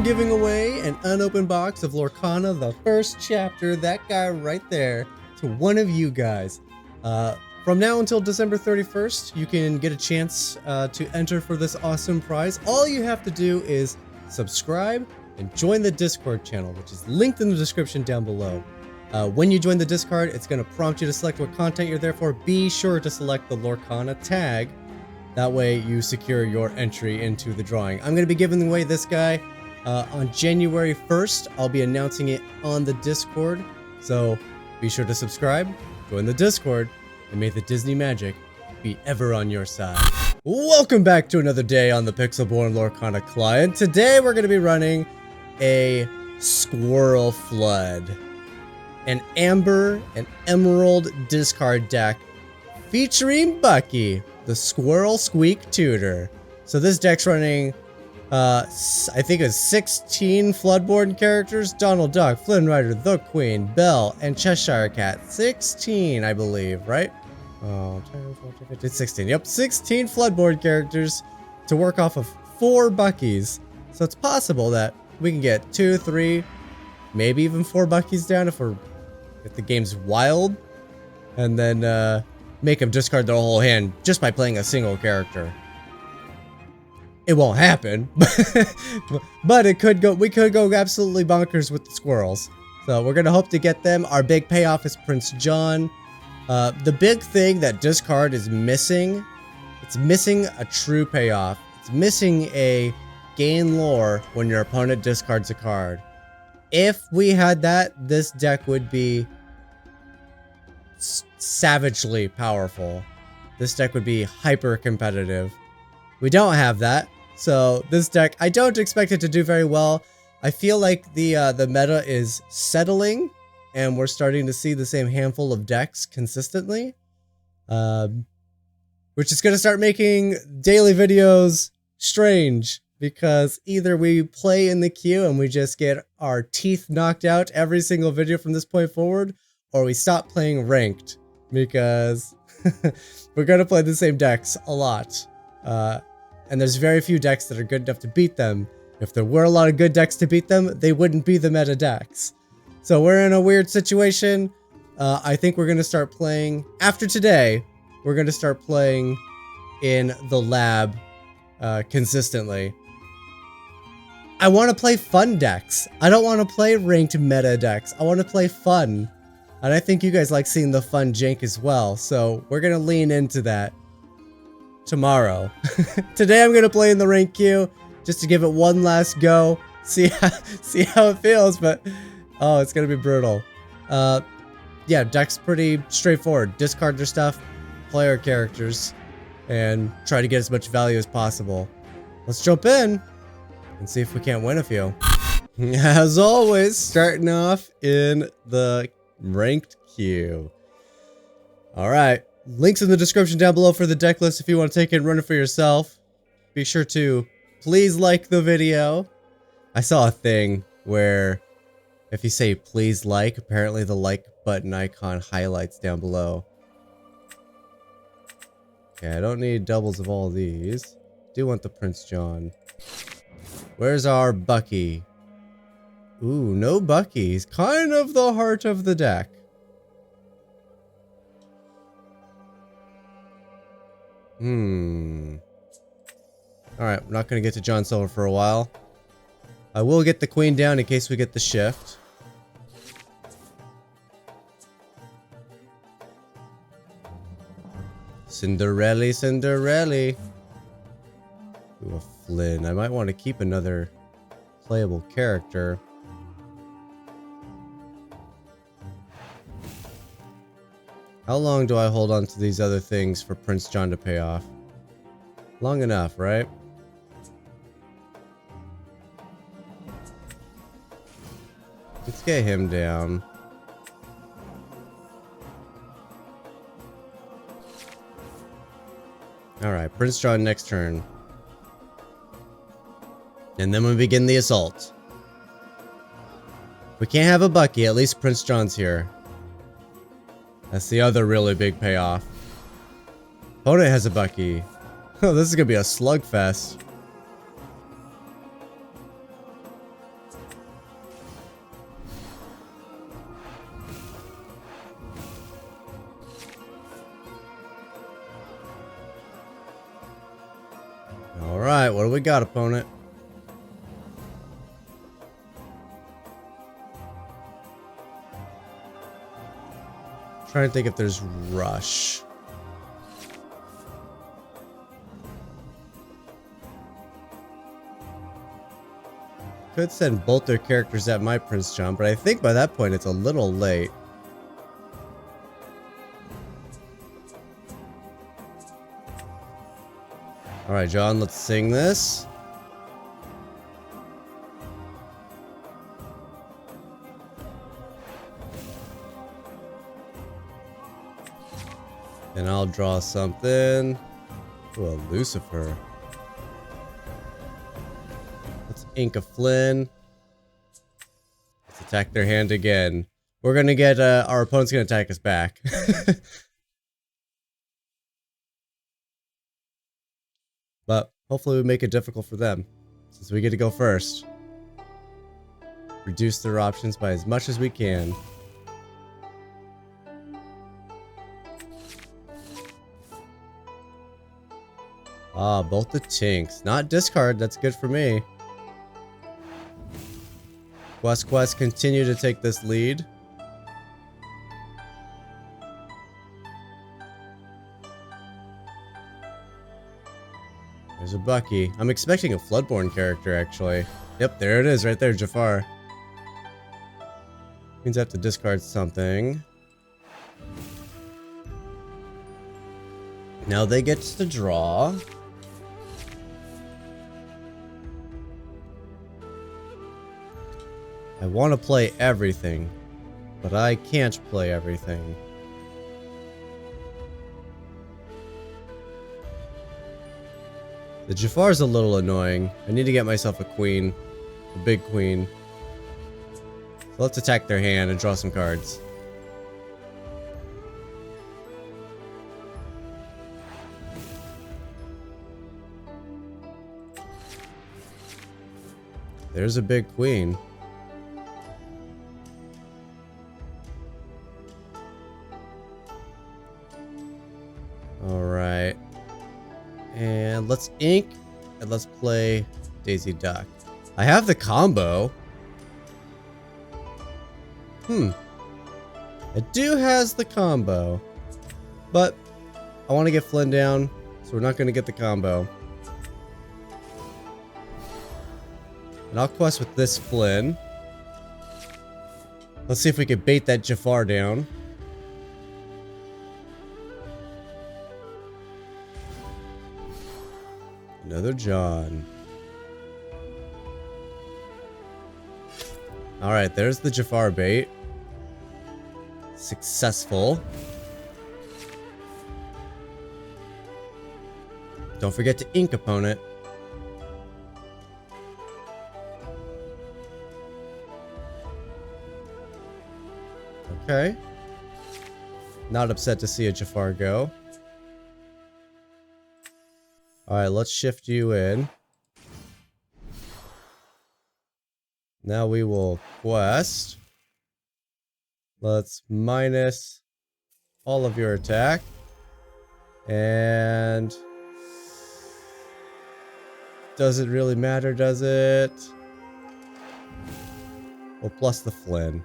giving away an unopened box of Lorcana, the first chapter, that guy right there, to one of you guys. From now until December 31st, you can get a chance to enter for this awesome prize. All you have to do is subscribe and join the Discord channel, which is linked in the description down below. When you join the Discord, it's going to prompt you to select what content you're there for. Be sure to select the Lorcana tag. That way you secure your entry into the drawing. I'm going to be giving away this guy on January 1st. I'll be announcing it on the Discord. So be sure to subscribe, join the Discord, and may the Disney magic be ever on your side. Welcome back to another day on the pixelborn Lorcana client. Today we're going to be running a Squirrel Flood, an Amber and Emerald discard deck featuring Bucky, the Squirrel Squeak Tutor. So this deck's running, I think it's 16 Floodborn characters. Donal Duck, Flynn Rider, the Queen, Belle, and Cheshire Cat. 16, I believe, right? Oh, it's 16. Yep, 16 Floodborn characters to work off of 4 Buckies. So it's possible that we can get 2, 3, maybe even 4 Buckies down if the game's wild, and then make them discard their whole hand just by playing a single character. It won't happen, but it could go. We could go absolutely bonkers with the squirrels. So we're gonna hope to get them. Our big payoff is Prince John. The big thing that discard is missing, it's missing a true payoff. It's missing a gain lore when your opponent discards a card. If we had that, this deck would be savagely powerful. This deck would be hyper competitive. We don't have that, so this deck, I don't expect it to do very well. I feel like the meta is settling, and we're starting to see the same handful of decks consistently, which is going to start making daily videos strange, because either we play in the queue and we just get our teeth knocked out every single video from this point forward, or we stop playing ranked, because we're going to play the same decks a lot. And there's very few decks that are good enough to beat them. If there were a lot of good decks to beat them, they wouldn't be the meta decks. So we're in a weird situation. I think we're going to start playing, after today, we're going to start playing in the lab consistently. I want to play fun decks. I don't want to play ranked meta decks. I want to play fun. And I think you guys like seeing the fun jank as well. So we're going to lean into that tomorrow. Today I'm going to play in the rank queue just to give it one last go. See how it feels, but oh, it's going to be brutal. Yeah, deck's pretty straightforward. Discard their stuff, play our characters, and try to get as much value as possible. Let's jump in and see if we can't win a few. As always, starting off in the ranked queue. Alright, links in the description down below for the deck list if you want to take it and run it for yourself. Be sure to please like the video. I saw a thing where if you say please like, apparently the like button icon highlights down below. Okay, I don't need doubles of all these. Do want the Prince John. Where's our Bucky? Ooh, no Bucky. He's kind of the heart of the deck. Alright, we're not going to get to John Silver for a while. I will get the Queen down in case we get the shift. Cinderella, Cinderella. Ooh, a Flynn. I might want to keep another playable character. How long do I hold on to these other things for Prince John to pay off? Long enough, right? Let's get him down. Alright, Prince John next turn. And then we begin the assault. If we can't have a Bucky, at least Prince John's here. That's the other really big payoff. Opponent has a Bucky. Oh, this is gonna be a slugfest. Alright, what do we got, opponent? Trying to think if there's rush. Could send both their characters at my Prince John, but I think by that point it's a little late. Alright, John, let's sing this. And I'll draw something. Ooh, a Lucifer. Let's ink a Flynn. Let's attack their hand again. We're gonna get, our opponent's gonna attack us back. But hopefully we make it difficult for them, since we get to go first. Reduce their options by as much as we can. Ah, both the tinks. Not discard, that's good for me. Quest continue to take this lead. There's a Bucky. I'm expecting a Floodborn character, actually. Yep, there it is, right there, Jafar. Means I have to discard something. Now they get to draw. I want to play everything, but I can't play everything. The Jafar's a little annoying. I need to get myself a queen. A big queen. So let's attack their hand and draw some cards. There's a big queen. Alright. And let's ink, and let's play Daisy Duck. I have the combo. It has the combo. But I want to get Flynn down, so we're not going to get the combo. And I'll quest with this Flynn. Let's see if we can bait that Jafar down. Another John. Alright, there's the Jafar bait. Successful. Don't forget to ink, opponent. Okay. Not upset to see a Jafar go. Alright, let's shift you in. Now we will quest. Let's minus all of your attack. And does it really matter, does it? We'll plus the Flynn.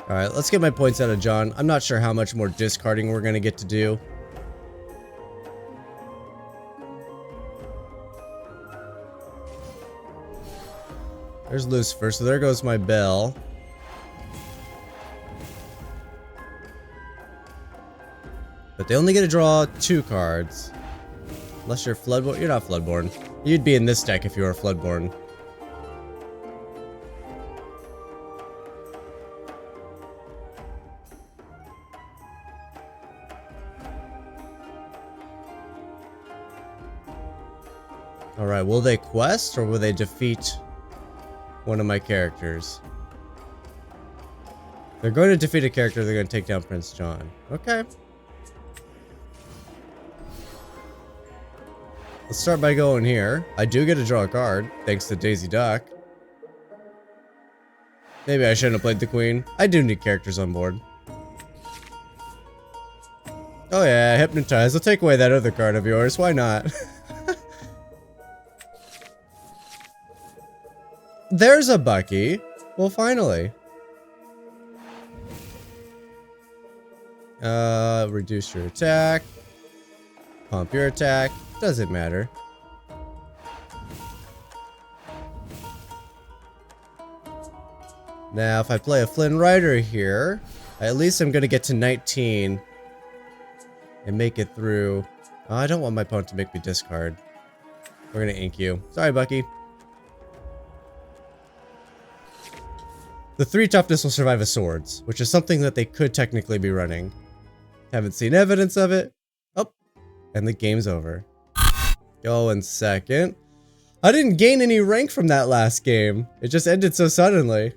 Alright, let's get my points out of John. I'm not sure how much more discarding we're going to get to do. There's Lucifer, so there goes my Belle. But they only get to draw 2 cards. Unless you're Floodborn. You're not Floodborn. You'd be in this deck if you were Floodborn. Alright, will they quest or will they defeat one of my characters? They're going to defeat a character, they're going to take down Prince John. Okay. Let's start by going here. I do get to draw a card, thanks to Daisy Duck. Maybe I shouldn't have played the queen. I do need characters on board. Oh yeah, hypnotize. I'll take away that other card of yours. Why not? There's a Bucky. Well, finally. Reduce your attack. Pump your attack. Doesn't matter. Now, if I play a Flynn Rider here, at least I'm gonna get to 19 and make it through. Oh, I don't want my opponent to make me discard. We're gonna ink you. Sorry, Bucky. The 3 toughness will survive a swords, which is something that they could technically be running. Haven't seen evidence of it. Oh, and the game's over. Go in second. I didn't gain any rank from that last game. It just ended so suddenly.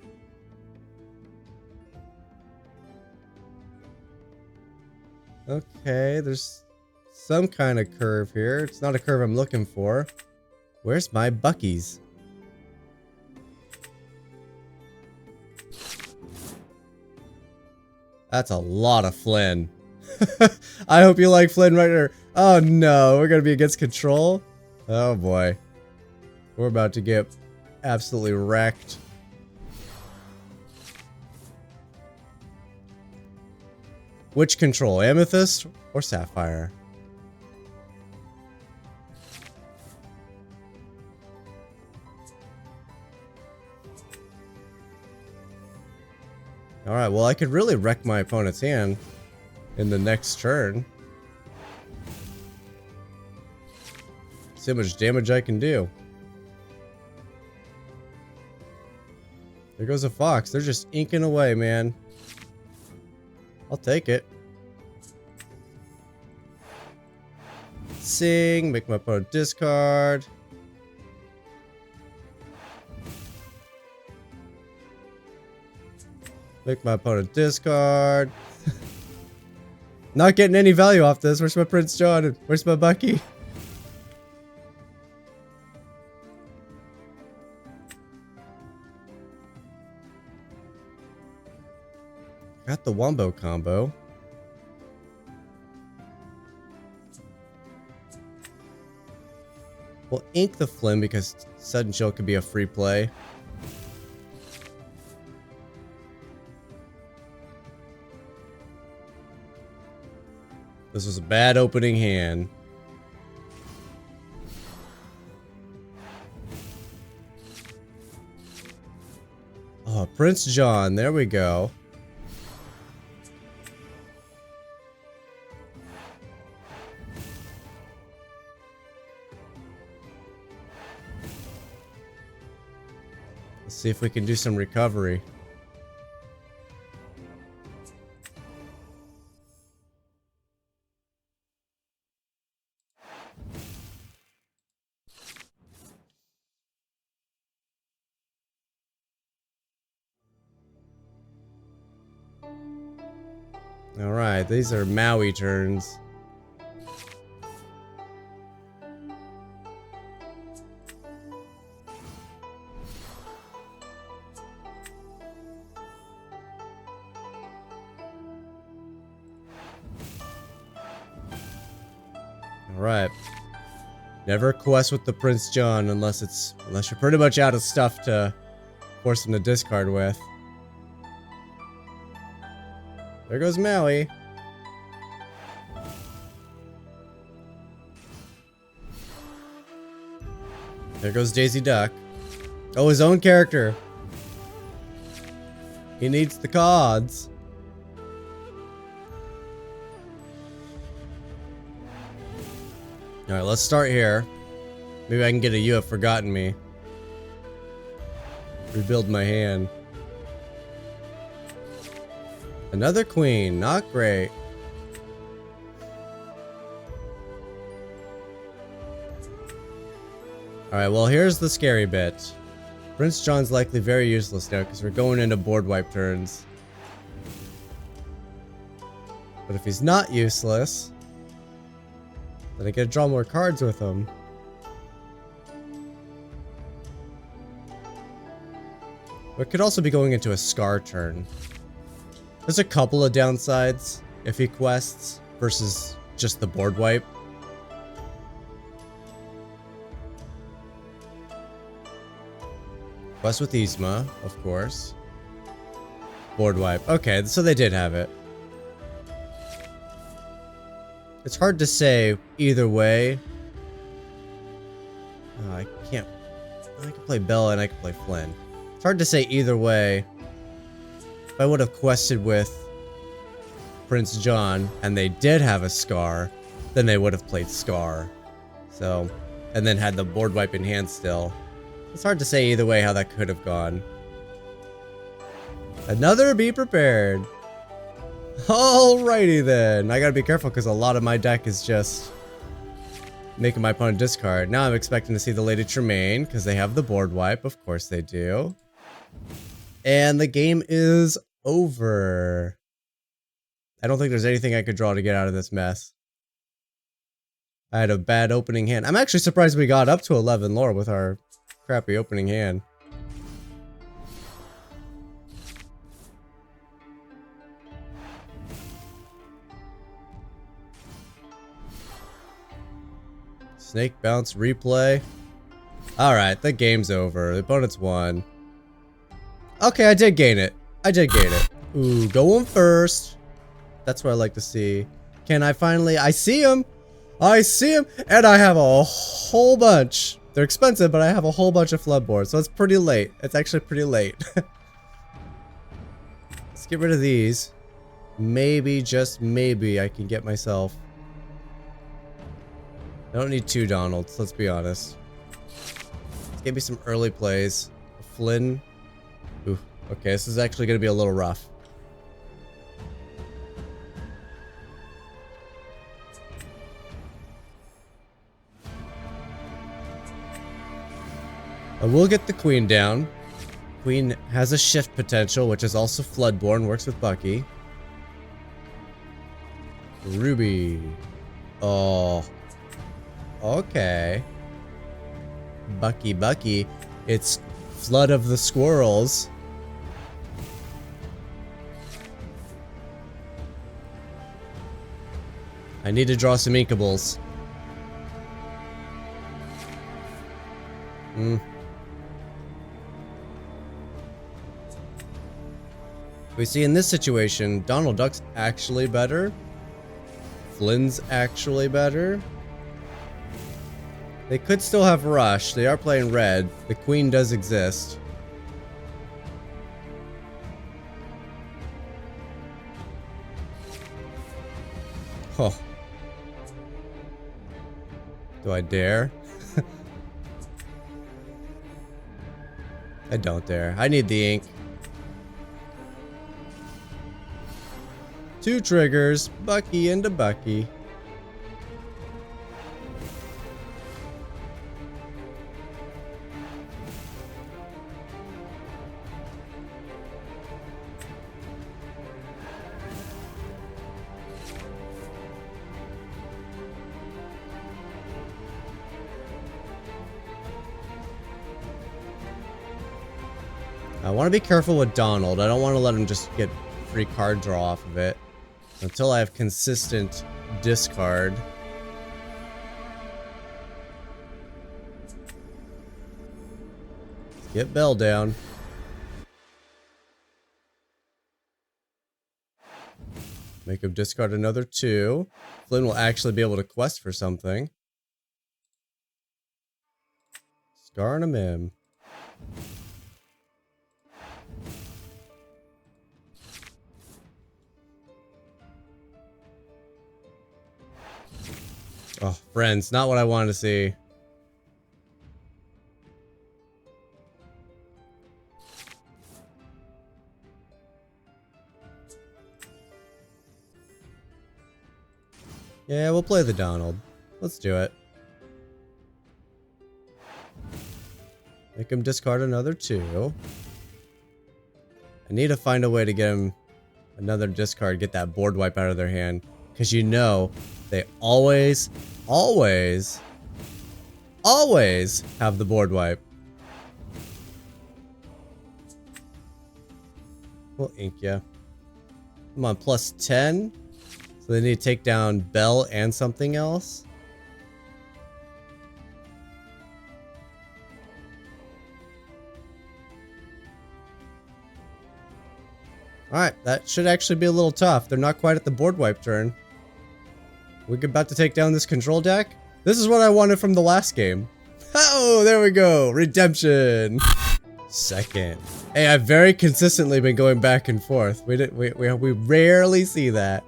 Okay, there's some kind of curve here. It's not a curve I'm looking for. Where's my Buckies? That's a lot of Flynn. I hope you like Flynn Rider. Oh no, we're gonna be against control? Oh boy. We're about to get absolutely wrecked. Which control, Amethyst or Sapphire? Alright, well I could really wreck my opponent's hand in the next turn. See how much damage I can do. There goes a fox. They're just inking away, man. I'll take it. Sing, make my opponent discard. Make my opponent discard. Not getting any value off this. Where's my Prince John? Where's my Bucky? Got the Wombo combo. We'll ink the Flynn because Sudden Chill could be a free play. This was a bad opening hand. Oh, Prince John. There we go. Let's see if we can do some recovery. Alright, these are Maui turns. Alright. Never quest with the Prince John unless you're pretty much out of stuff to force him to discard with. There goes Maui. There goes Daisy Duck. Oh, his own character. He needs the cards. Alright, let's start here. Maybe I can get a You Have Forgotten Me. Rebuild my hand. Another queen, not great. Alright, well here's the scary bit. Prince John's likely very useless now because we're going into board wipe turns. But if he's not useless, then I get to draw more cards with him. But could also be going into a Scar turn. There's a couple of downsides if he quests versus just the board wipe. Quest with Yzma, of course. Board wipe. Okay, so they did have it. It's hard to say either way. Oh, I can't. I can play Belle and I can play Flynn. It's hard to say either way. If I would have quested with Prince John and they did have a Scar, then they would have played Scar. So, and then had the board wipe in hand still. It's hard to say either way how that could have gone. Another be prepared. Alrighty then. I gotta be careful because a lot of my deck is just making my opponent discard. Now I'm expecting to see the Lady Tremaine because they have the board wipe. Of course they do. And the game is over. I don't think there's anything I could draw to get out of this mess. I had a bad opening hand. I'm actually surprised we got up to 11 lore with our crappy opening hand. Snake bounce replay. Alright, the game's over. The opponent's won. Okay, I did gain it. I did gain it. Ooh, going first. That's what I like to see. Can I finally... I see him! I see him! And I have a whole bunch. They're expensive, but I have a whole bunch of Floodborn, so it's pretty late. It's actually pretty late. Let's get rid of these. Maybe, just maybe, I can get myself... I don't need two Donalds, let's be honest. Let's give me some early plays. Flynn. Ooh, okay, this is actually going to be a little rough. I will get the Queen down. Queen has a shift potential, which is also Floodborn, works with Bucky. Ruby. Oh. Okay. Bucky. It's Flood of the Squirrels. I need to draw some inkables. We see in this situation, Donal Duck's actually better. Flynn's actually better. They could still have Rush. They are playing red. The Queen does exist. Oh. Do I dare? I don't dare. I need the ink. 2 triggers. Bucky into Bucky. I want to be careful with Donald. I don't want to let him just get free card draw off of it until I have consistent discard. Get Belle down. Make him discard another 2. Flynn will actually be able to quest for something. Scar and a Mim. Oh, friends, not what I wanted to see. Yeah, we'll play the Donald. Let's do it. Make him discard another 2. I need to find a way to get him another discard, get that board wipe out of their hand. Because you know, they always have the board wipe. We'll ink ya. Come on, plus 10. So they need to take down Belle and something else. Alright, that should actually be a little tough. They're not quite at the board wipe turn. We're about to take down this control deck. This is what I wanted from the last game. Oh, there we go. Redemption. Second. Hey, I've very consistently been going back and forth. We rarely see that.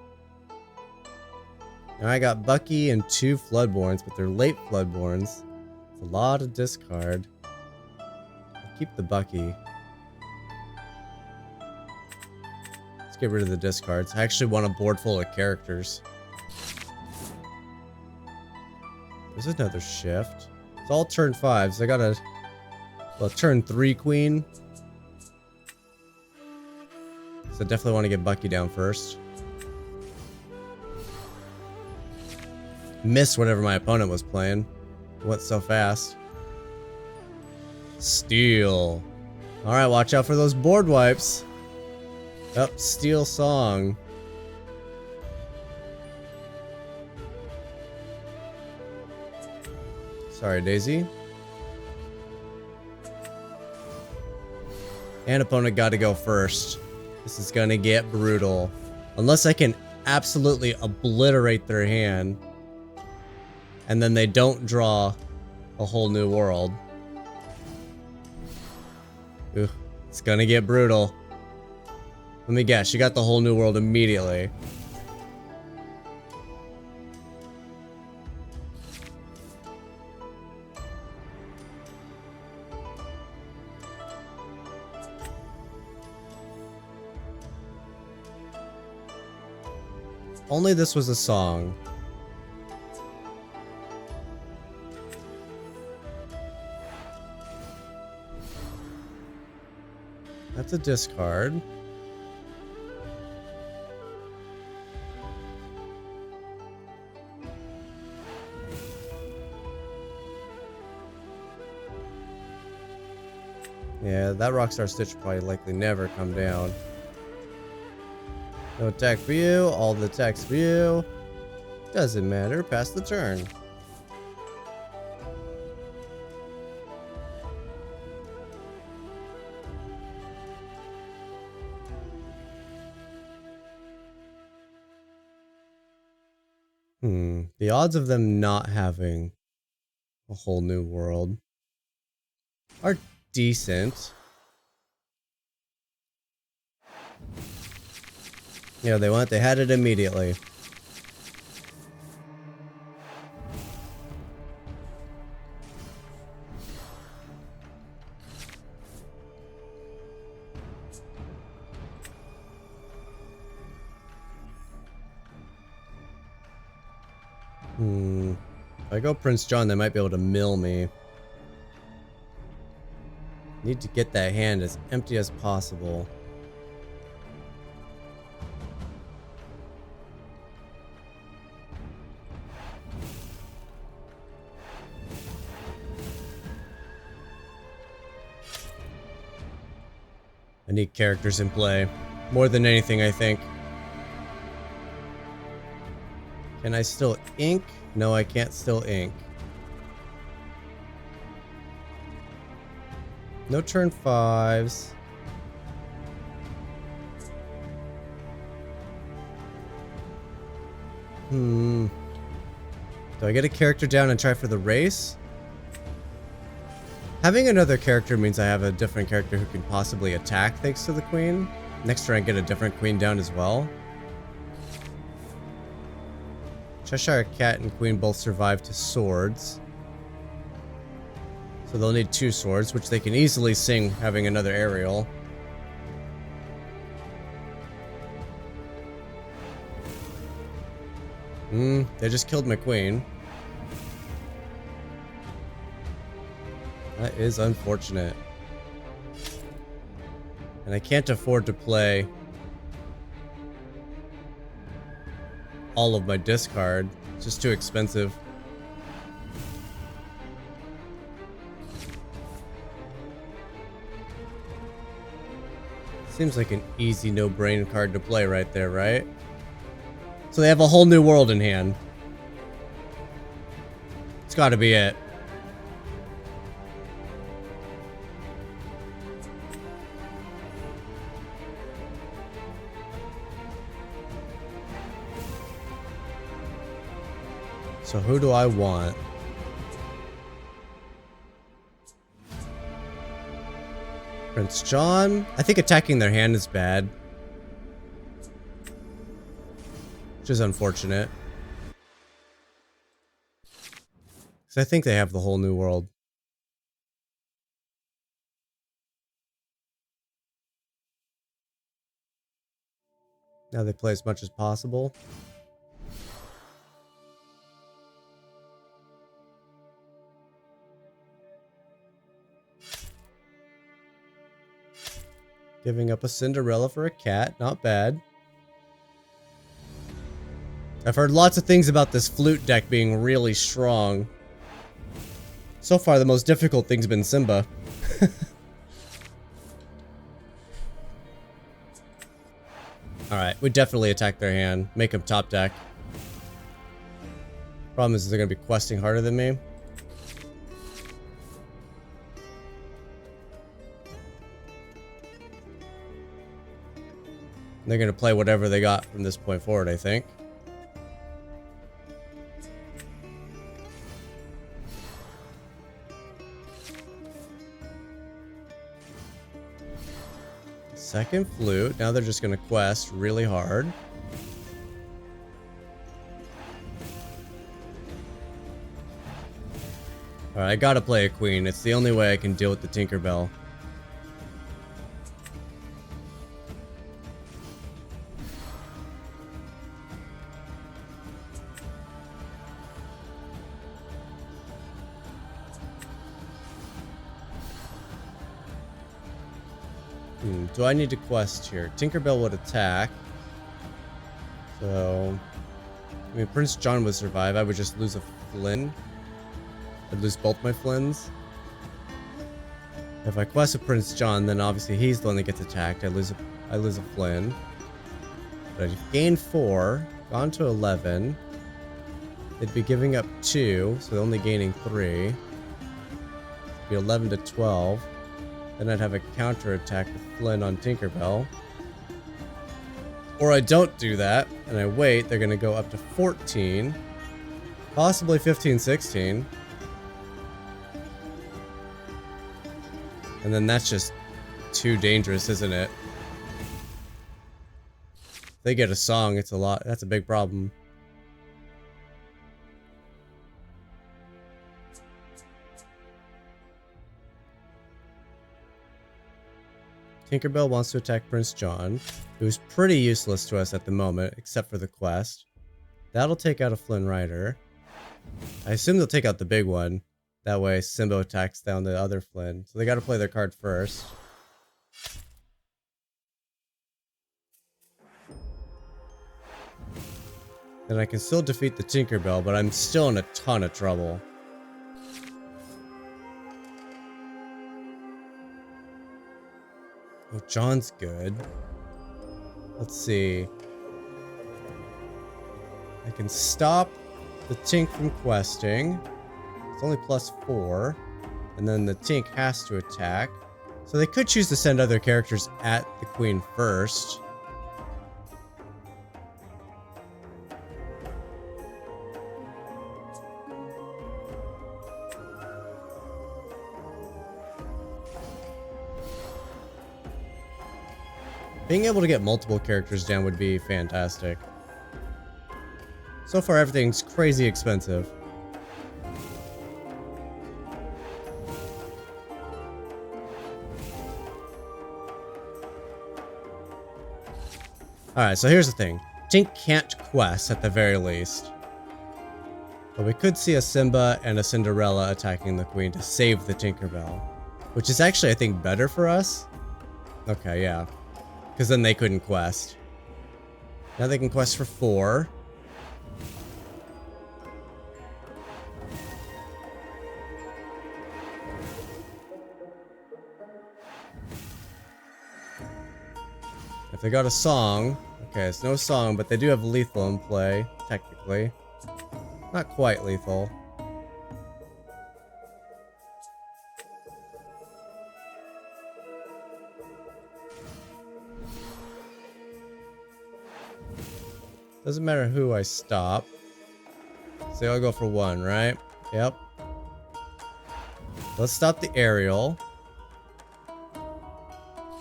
Now I got Bucky and 2 Floodborns, but they're late Floodborns. It's a lot of discard. I'll keep the Bucky. Let's get rid of the discards. I actually want a board full of characters. There's another shift. It's all turn 5s. I got a turn 3 queen. So I definitely want to get Bucky down first. Missed whatever my opponent was playing. It went so fast. Steel. Alright, watch out for those board wipes. Up, Steel Song. Sorry, Daisy. And opponent got to go first. This is gonna get brutal. Unless I can absolutely obliterate their hand. And then they don't draw a whole new world. Ooh, it's gonna get brutal. Let me guess, you got the whole new world immediately. Only this was a song. That's a discard. Yeah, that Rockstar Stitch will probably likely never come down. No attack for you, all the attacks for you. Doesn't matter, pass the turn. The odds of them not having a whole new world are decent. Yeah, they had it immediately. If I go Prince John, they might be able to mill me. Need to get that hand as empty as possible. I need characters in play. More than anything, I think. Can I still ink? No, I can't still ink. No turn 5s. Do I get a character down and try for the race? Having another character means I have a different character who can possibly attack thanks to the queen. Next turn I get a different queen down as well. Cheshire Cat and Queen both survive to swords. So they'll need 2 swords, which they can easily sing having another aerial. They just killed my queen. That is unfortunate. And I can't afford to play all of my discard. It's just too expensive. Seems like an easy no-brain card to play right there, right? So they have a whole new world in hand. It's gotta be it. So who do I want? Prince John? I think attacking their hand is bad. Which is unfortunate. Because I think they have the whole new world. Now they play as much as possible. Giving up a Cinderella for a cat, not bad. I've heard lots of things about this flute deck being really strong. So far, the most difficult thing's been Simba. Alright, we definitely attack their hand. Make them top deck. Problem is they're going to be questing harder than me. They're going to play whatever they got from this point forward, I think. Second flute. Now they're just going to quest really hard. Alright, I gotta play a queen. It's the only way I can deal with the Tinkerbell. Do I need to quest here? Tinkerbell would attack. So... I mean, Prince John would survive. I would just lose a Flynn. I'd lose both my Flynns. If I quest a Prince John, then obviously he's the one that gets attacked. I lose a Flynn. But I've gained 4. Gone to 11. They'd be giving up 2, so they're only gaining 3. It'd be 11 to 12. Then I'd have a counter attack with Flynn on Tinkerbell. Or I don't do that, and I wait. They're going to go up to 14. Possibly 15, 16. And then that's just too dangerous, isn't it? If they get a song, it's a lot. That's a big problem. Tinkerbell wants to attack Prince John, who's pretty useless to us at the moment, except for the quest. That'll take out a Flynn Rider. I assume they'll take out the big one. That way, Simba attacks down the other Flynn. So they gotta play their card first. Then I can still defeat the Tinkerbell, but I'm still in a ton of trouble. Oh, John's good. Let's see. I can stop the Tink from questing. It's only +4. And then the Tink has to attack. So they could choose to send other characters at the Queen first. Being able to get multiple characters down would be fantastic. So far, everything's crazy expensive. Alright, so here's the thing. Tink can't quest at the very least. But we could see a Simba and a Cinderella attacking the Queen to save the Tinkerbell. Which is actually, I think, better for us. Okay, yeah. Because then they couldn't quest. Now they can quest for 4. They got a song. Okay, it's no song, but they do have lethal in play, technically. Not quite lethal. Doesn't matter who I stop. So I'll go for one, right? Yep. Let's stop the aerial.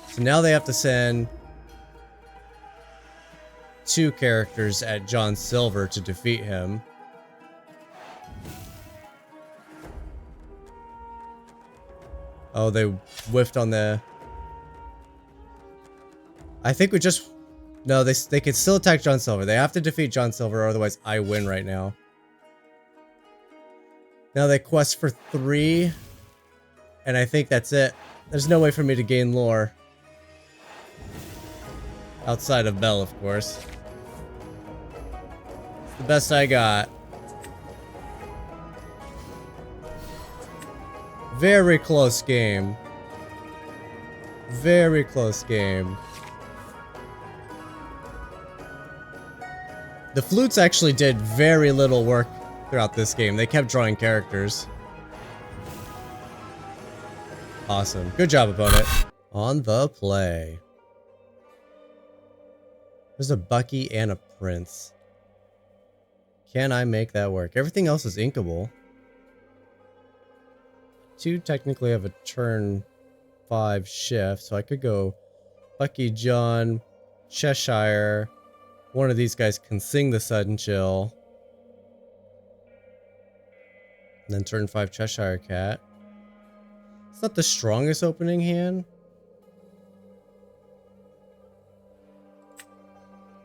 So now they have to send 2 characters at John Silver to defeat him. Oh, they whiffed on the... I think we just... No, they can still attack John Silver. They have to defeat John Silver, otherwise I win right now. Now they quest for 3. And I think that's it. There's no way for me to gain lore. Outside of Belle, of course. It's the best I got. Very close game. Very close game. The flutes actually did very little work throughout this game. They kept drawing characters. Awesome. Good job, opponent. On the play. There's a Bucky and a Prince. Can I make that work? Everything else is inkable. 2 technically have a turn 5 shift, so I could go Bucky, John, Cheshire. One of these guys can sing the Sudden Chill. And then turn 5 Cheshire Cat. It's not the strongest opening hand.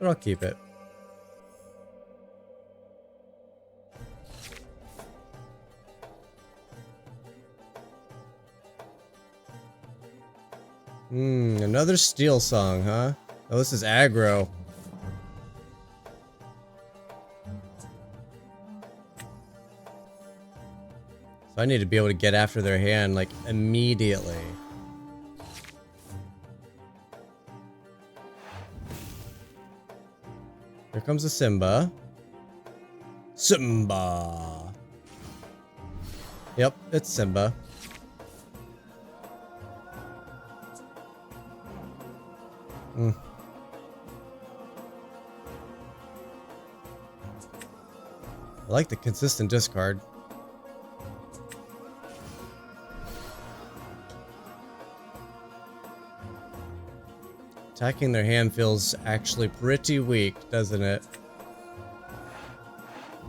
But I'll keep it. Another steel song, huh? Oh, this is aggro. So I need to be able to get after their hand, like, immediately. Here comes a Simba. Simba! Yep, it's Simba. I like the consistent discard. Attacking their hand feels actually pretty weak, doesn't it?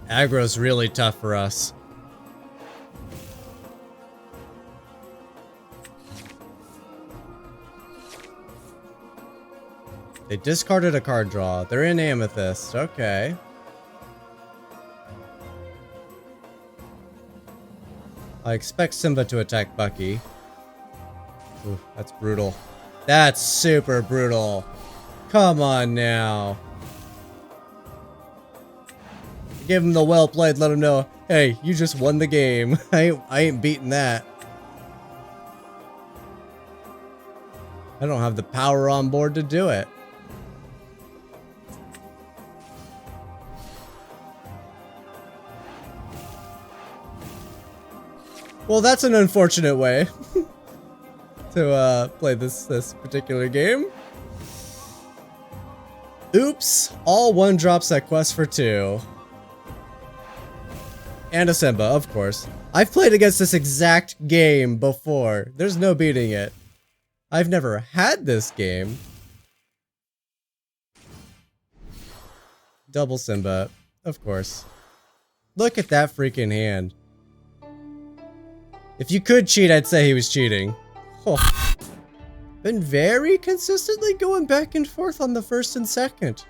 Aggro's really tough for us. They discarded a card draw. They're in Amethyst. Okay. I expect Simba to attack Bucky. Ooh, that's brutal. That's super brutal. Come on now. Give him the well played, let him know, hey, you just won the game. I ain't beating that. I don't have the power on board to do it. Well, that's an unfortunate way to play this particular game. Oops, all 1-drops at quest for 2. And a Simba, of course. I've played against this exact game before. There's no beating it. I've never had this game. Double Simba, of course. Look at that freaking hand. If you could cheat, I'd say he was cheating. Oh. Been very consistently going back and forth on the first and second.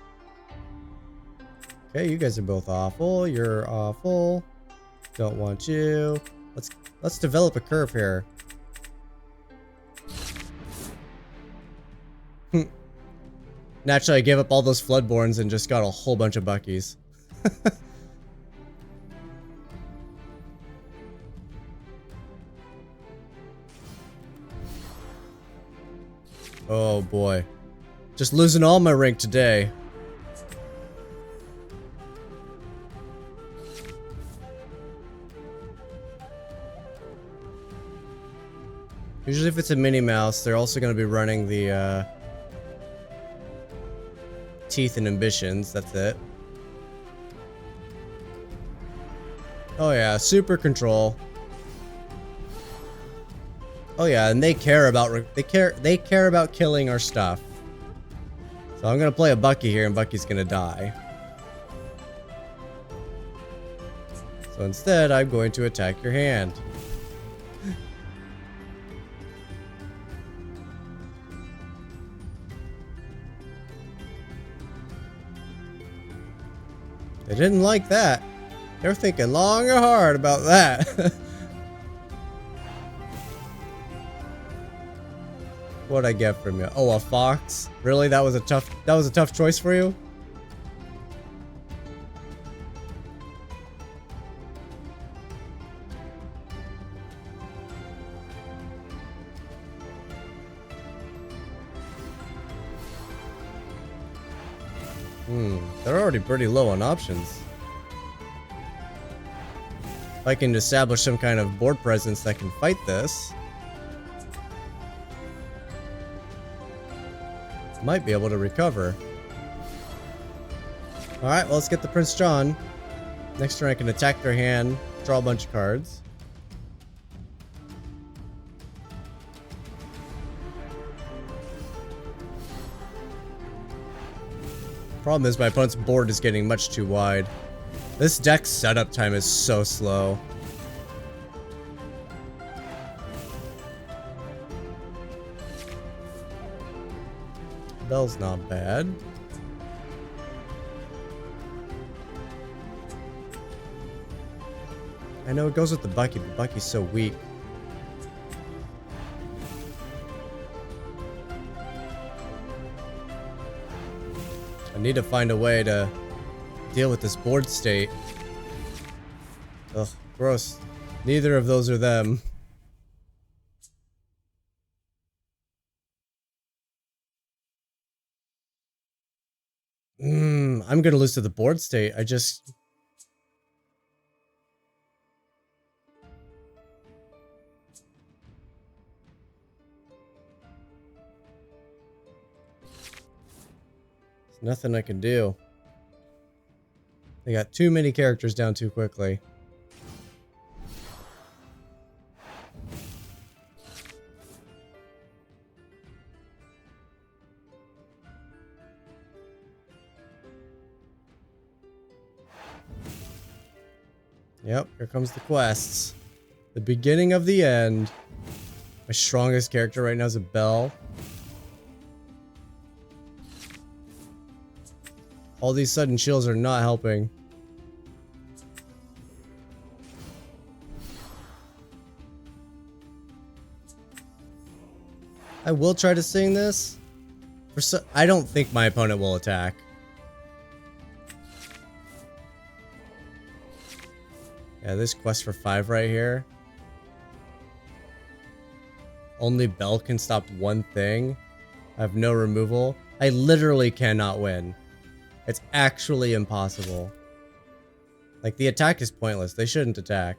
Okay, you guys are both awful. You're awful. Don't want you. Let's develop a curve here. Naturally, I gave up all those Floodborns and just got a whole bunch of Buckies. Oh boy. Just losing all my rank today. Usually if it's a Minnie Mouse, they're also going to be running the Teeth and Ambitions. That's it. Oh yeah, super control. Oh yeah, and they care about killing our stuff. So I'm gonna play a Bucky here, and Bucky's gonna die. So instead, I'm going to attack your hand. They didn't like that. They were thinking long and hard about that. What'd I get from you? Oh, a fox? Really? That was a tough choice for you? They're already pretty low on options. If I can establish some kind of board presence that can fight this, might be able to recover. Alright, well, let's get the Prince John. Next turn I can attack their hand, draw a bunch of cards. Problem is my opponent's board is getting much too wide. This deck's setup time is so slow. Belle's not bad. I know it goes with the Bucky, but Bucky's so weak. I need to find a way to deal with this board state. Ugh, gross. Neither of those are them. I'm gonna lose to the board state. There's nothing I can do. They got too many characters down too quickly. Yep, here comes the quests. The beginning of the end. My strongest character right now is a Belle. All these sudden chills are not helping. I will try to sing this. I don't think my opponent will attack. Yeah, this quest for 5 right here. Only Belle can stop one thing. I have no removal. I literally cannot win. It's actually impossible. Like, the attack is pointless. They shouldn't attack.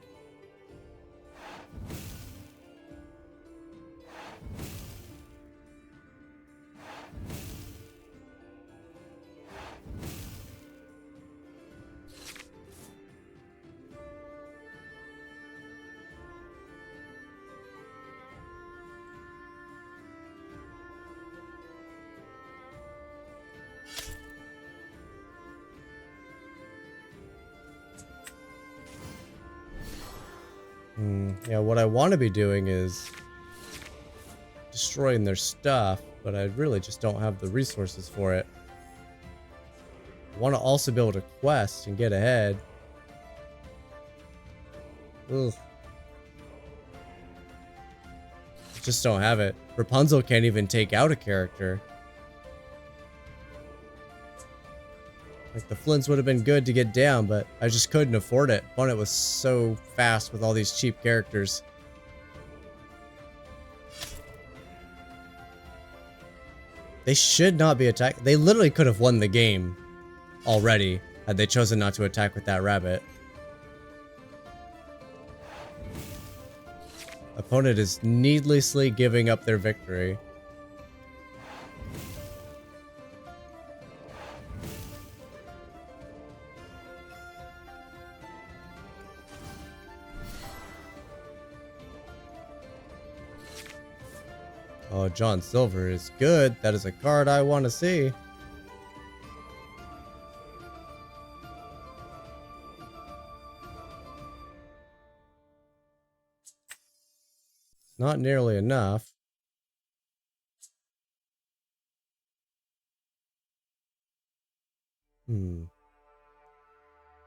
Yeah, what I want to be doing is destroying their stuff, but I really just don't have the resources for it. I want to also be able to quest and get ahead. Ugh. I just don't have it. Rapunzel can't even take out a character. Like, the Flynns would have been good to get down, but I just couldn't afford it. Opponent was so fast with all these cheap characters. They should not be attacked. They literally could have won the game already had they chosen not to attack with that rabbit. Opponent is needlessly giving up their victory. Oh, John Silver is good. That is a card I want to see. Not nearly enough. And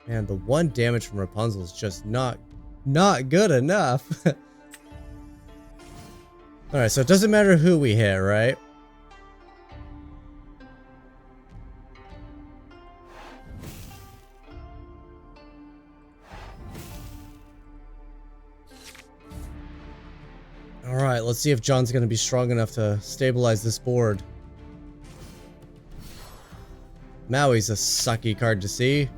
the one damage from Rapunzel is just not good enough. Alright, so it doesn't matter who we hit, right? Alright, let's see if John's gonna be strong enough to stabilize this board. Maui's a sucky card to see.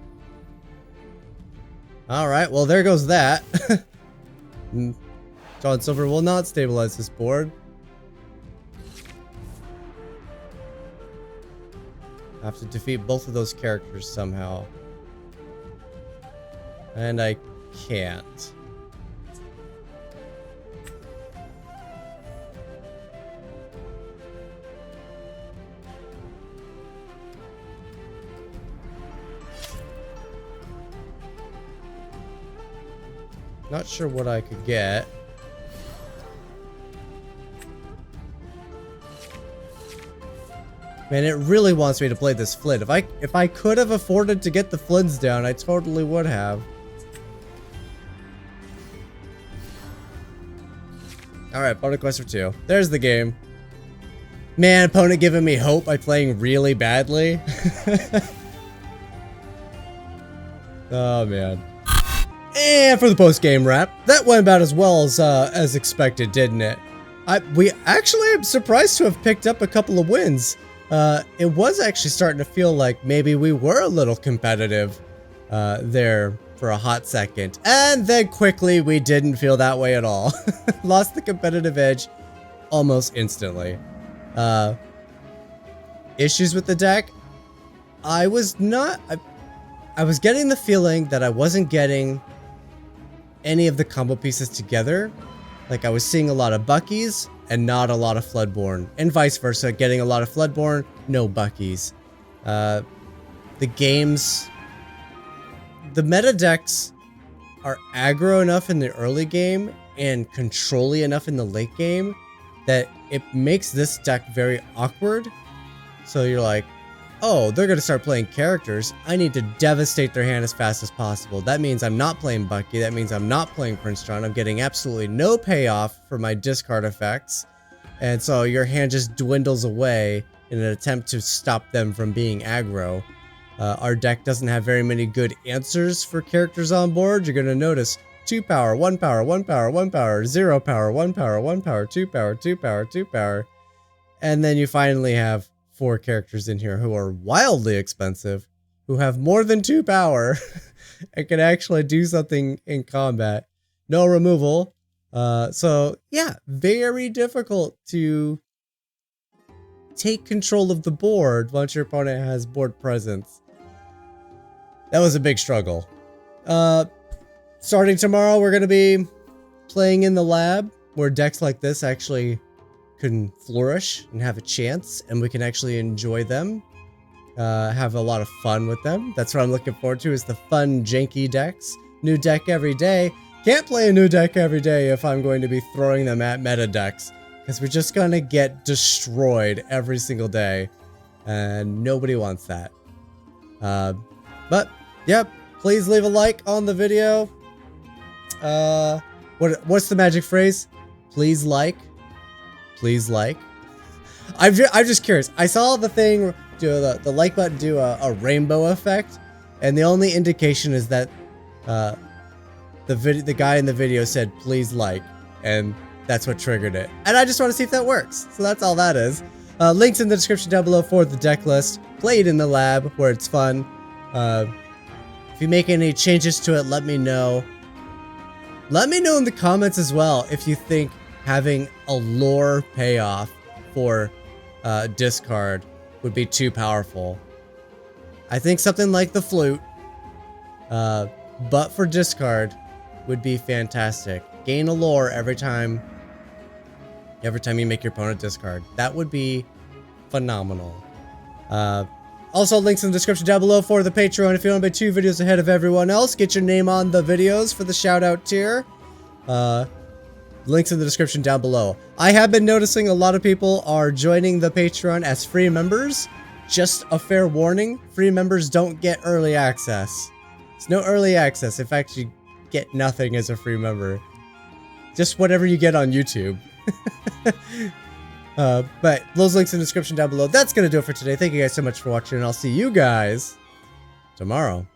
Alright, well there goes that. John Silver will not stabilize this board. I have to defeat both of those characters somehow. And I can't. Not sure what I could get. Man, it really wants me to play this Flynn. If I could have afforded to get the Flynns down, I totally would have. Alright, opponent quest for 2. There's the game. Man, opponent giving me hope by playing really badly. Oh man. And for the post-game wrap, that went about as well as expected, didn't it? We actually am surprised to have picked up a couple of wins. It was actually starting to feel like maybe we were a little competitive there for a hot second. And then quickly we didn't feel that way at all. Lost the competitive edge almost instantly. Issues with the deck? I was getting the feeling that I wasn't getting any of the combo pieces together. Like I was seeing a lot of Buckies and not a lot of Floodborn, and vice versa, getting a lot of Floodborn, no Buckies. The meta decks are aggro enough in the early game and control-y enough in the late game that it makes this deck very awkward. So you're like, oh, they're going to start playing characters. I need to devastate their hand as fast as possible. That means I'm not playing Bucky. That means I'm not playing Prince John. I'm getting absolutely no payoff for my discard effects. And so your hand just dwindles away in an attempt to stop them from being aggro. Our deck doesn't have very many good answers for characters on board. You're going to notice 2 power, 1 power, 1 power, 1 power, 0 power, 1 power, 1 power, 2 power, 2 power, 2 power. And then you finally have 4 characters in here who are wildly expensive, who have more than 2 power, and can actually do something in combat. No removal. So yeah, very difficult to take control of the board once your opponent has board presence. That was a big struggle. Starting tomorrow, we're going to be playing in the lab, where decks like this actually can flourish and have a chance, and we can actually enjoy them, have a lot of fun with them. That's what I'm looking forward to, is the fun, janky decks. New deck every day. Can't play a new deck every day if I'm going to be throwing them at meta decks, because we're just gonna get destroyed every single day, and nobody wants that. But yep, please leave a like on the video. What's the magic phrase? Please like. Please like. I'm just curious. I saw the thing do the like button do a rainbow effect, and the only indication is that the guy in the video said please like, and that's what triggered it. And I just want to see if that works. So that's all that is. Links in the description down below for the deck list. Play it in the lab where it's fun. If you make any changes to it, let me know. Let me know in the comments as well if you think having a lore payoff for discard would be too powerful. I think something like the flute, but for discard, would be fantastic. Gain a lore every time you make your opponent discard. That would be phenomenal. Also, links in the description down below for the Patreon if you want to be 2 videos ahead of everyone else. Get your name on the videos for the shout-out tier. Links in the description down below. I have been noticing a lot of people are joining the Patreon as free members. Just a fair warning, free members don't get early access. It's no early access. In fact, you get nothing as a free member. Just whatever you get on YouTube. But those links in the description down below. That's going to do it for today. Thank you guys so much for watching, and I'll see you guys tomorrow.